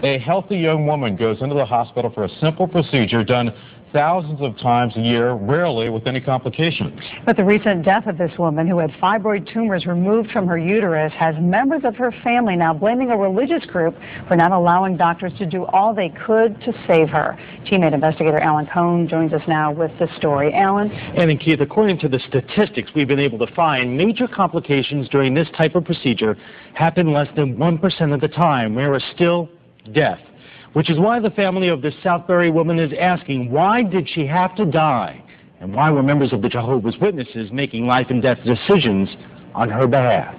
A healthy young woman goes into the hospital for a simple procedure done thousands of times a year, rarely with any complications. But the recent death of this woman, who had fibroid tumors removed from her uterus, has members of her family now blaming a religious group for not allowing doctors to do all they could to save her. Teammate investigator Alan Cohn joins us now with the story. Alan? And Keith, according to the statistics we've been able to find, major complications during this type of procedure happen less than 1% of the time, whereas still death. Which is why the family of this Southbury woman is asking, why did she have to die? And why were members of the Jehovah's Witnesses making life and death decisions on her behalf?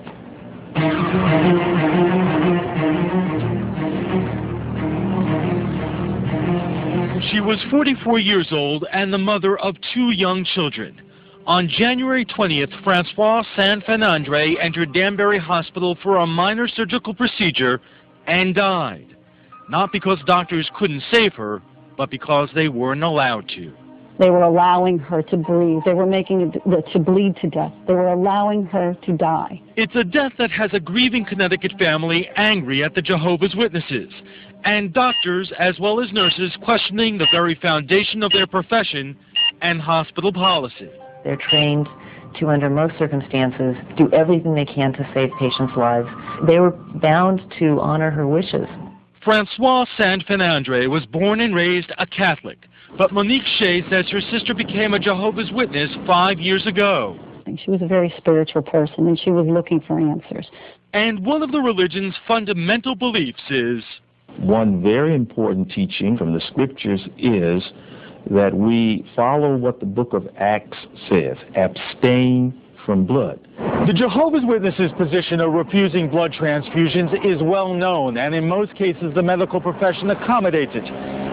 She was 44 years old and the mother of 2 young children. On January 20th, Francoise Saint-Fenandre entered Danbury Hospital for a minor surgical procedure and died. Not because doctors couldn't save her, but because they weren't allowed to. They were allowing her to breathe. They were making it to bleed to death. They were allowing her to die. It's a death that has a grieving Connecticut family angry at the Jehovah's Witnesses, and doctors as well as nurses questioning the very foundation of their profession and hospital policy. They're trained to, under most circumstances, do everything they can to save patients' lives. They were bound to honor her wishes. Francoise Saint-Fenandre was born and raised a Catholic, but Monique Shea says her sister became a Jehovah's Witness 5 years ago. She was a very spiritual person, and she was looking for answers. And one of the religion's fundamental beliefs is... One very important teaching from the scriptures is that we follow what the book of Acts says, abstain from blood. The Jehovah's Witnesses' position of refusing blood transfusions is well known, and in most cases the medical profession accommodates it.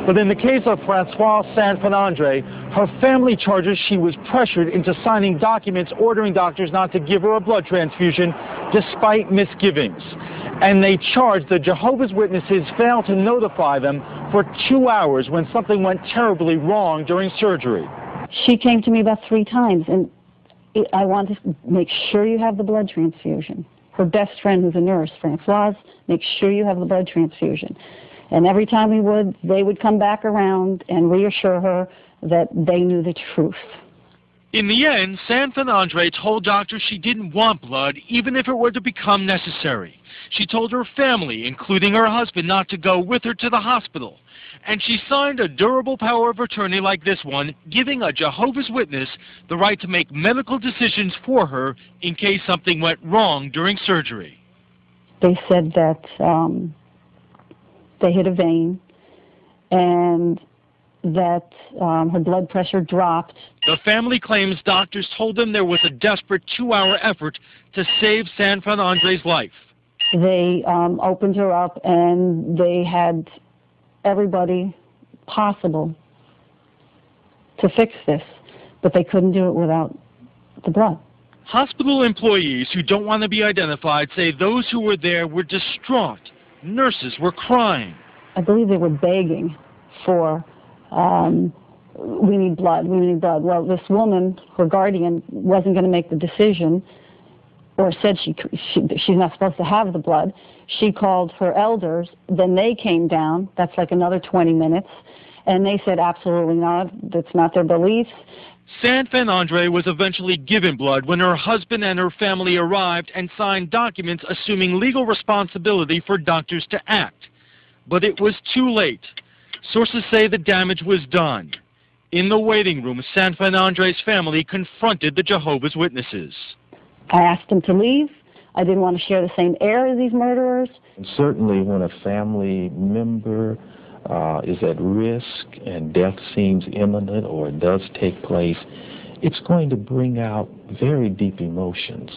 But in the case of Francoise Saint-Fenandre, her family charges she was pressured into signing documents ordering doctors not to give her a blood transfusion despite misgivings. And they charge the Jehovah's Witnesses failed to notify them for 2 hours when something went terribly wrong during surgery. She came to me about 3 times, and I want to make sure you have the blood transfusion. Her best friend, who's a nurse, Francoise, make sure you have the blood transfusion. And every time they would come back around and reassure her that they knew the truth. In the end, Saint-Fenandre told doctors she didn't want blood, even if it were to become necessary. She told her family, including her husband, not to go with her to the hospital. And she signed a durable power of attorney like this one, giving a Jehovah's Witness the right to make medical decisions for her in case something went wrong during surgery. They said that they hit a vein and that her blood pressure dropped. The family claims doctors told them there was a desperate 2-hour effort to save Saint-Fenandre's life. They opened her up and they had everybody possible to fix this, but they couldn't do it without the blood. Hospital employees who don't want to be identified say those who were there were distraught. Nurses were crying. I believe they were begging for, we need blood, we need blood. Well, this woman, her guardian, wasn't going to make the decision, or said she's not supposed to have the blood. She called her elders, then they came down, that's like another 20 minutes, and they said absolutely not, that's not their beliefs. Saint-Fenandre was eventually given blood when her husband and her family arrived and signed documents assuming legal responsibility for doctors to act. But it was too late. Sources say the damage was done. In the waiting room, Saint-Fenandre's family confronted the Jehovah's Witnesses. I asked them to leave. I didn't want to share the same air as these murderers. And certainly when a family member is at risk and death seems imminent or it does take place, it's going to bring out very deep emotions.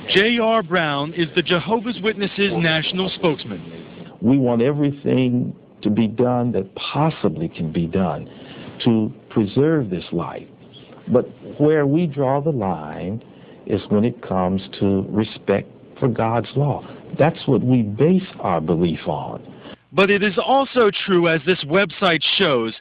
J.R. Brown is the Jehovah's Witnesses national spokesman. We want everything to be done that possibly can be done to preserve this life. But where we draw the line is when it comes to respect for God's law. That's what we base our belief on. But it is also true, as this website shows,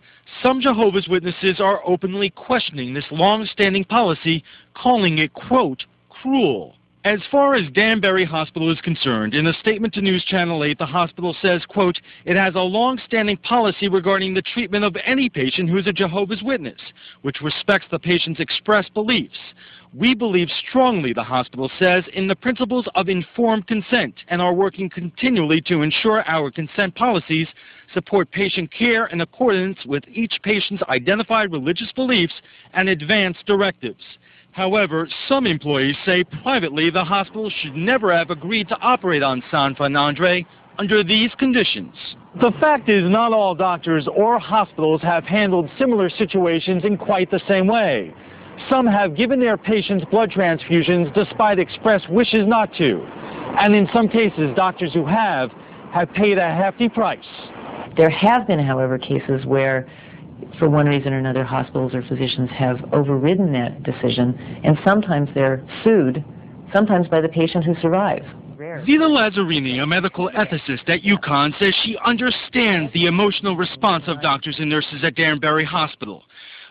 some Jehovah's Witnesses are openly questioning this long-standing policy, calling it, quote, cruel. As far as Danbury Hospital is concerned, in a statement to News Channel 8, the hospital says, quote, it has a long-standing policy regarding the treatment of any patient who is a Jehovah's Witness, which respects the patient's expressed beliefs. We believe strongly, the hospital says, in the principles of informed consent and are working continually to ensure our consent policies support patient care in accordance with each patient's identified religious beliefs and advanced directives. However, some employees say privately the hospital should never have agreed to operate on San Fernandre under these conditions. The fact is, not all doctors or hospitals have handled similar situations in quite the same way. Some have given their patients blood transfusions despite express wishes not to. And in some cases, doctors who have paid a hefty price. There have been, however, cases where, for one reason or another, hospitals or physicians have overridden that decision, and sometimes they're sued, sometimes by the patient who survives. Zita Lazzarini, a medical ethicist at UConn, says she understands the emotional response of doctors and nurses at Danbury Hospital.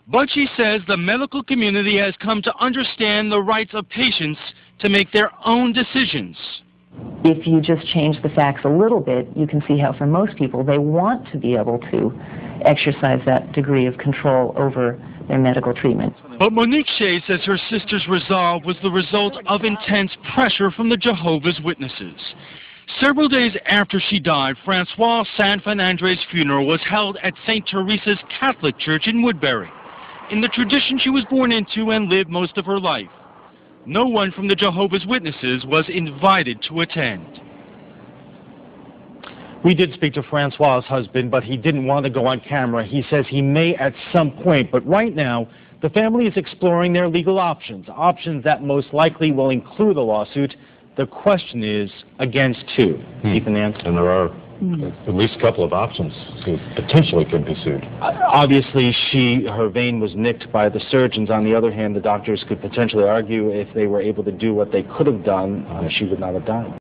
But she says the medical community has come to understand the rights of patients to make their own decisions. If you just change the facts a little bit, you can see how for most people they want to be able to exercise that degree of control over their medical treatment. But Monique Shea says her sister's resolve was the result of intense pressure from the Jehovah's Witnesses. Several days after she died, Francois San Fernandre's funeral was held at St. Teresa's Catholic Church in Woodbury, in the tradition she was born into and lived most of her life. No one from the Jehovah's Witnesses was invited to attend. We did speak to Francois' husband, but he didn't want to go on camera. He says he may at some point, but right now, the family is exploring their legal options that most likely will include a lawsuit. The question is, against who? Ethan Nance? And there are at least a couple of options who potentially could be sued. Obviously, her vein was nicked by the surgeons. On the other hand, the doctors could potentially argue if they were able to do what they could have done, she would not have died.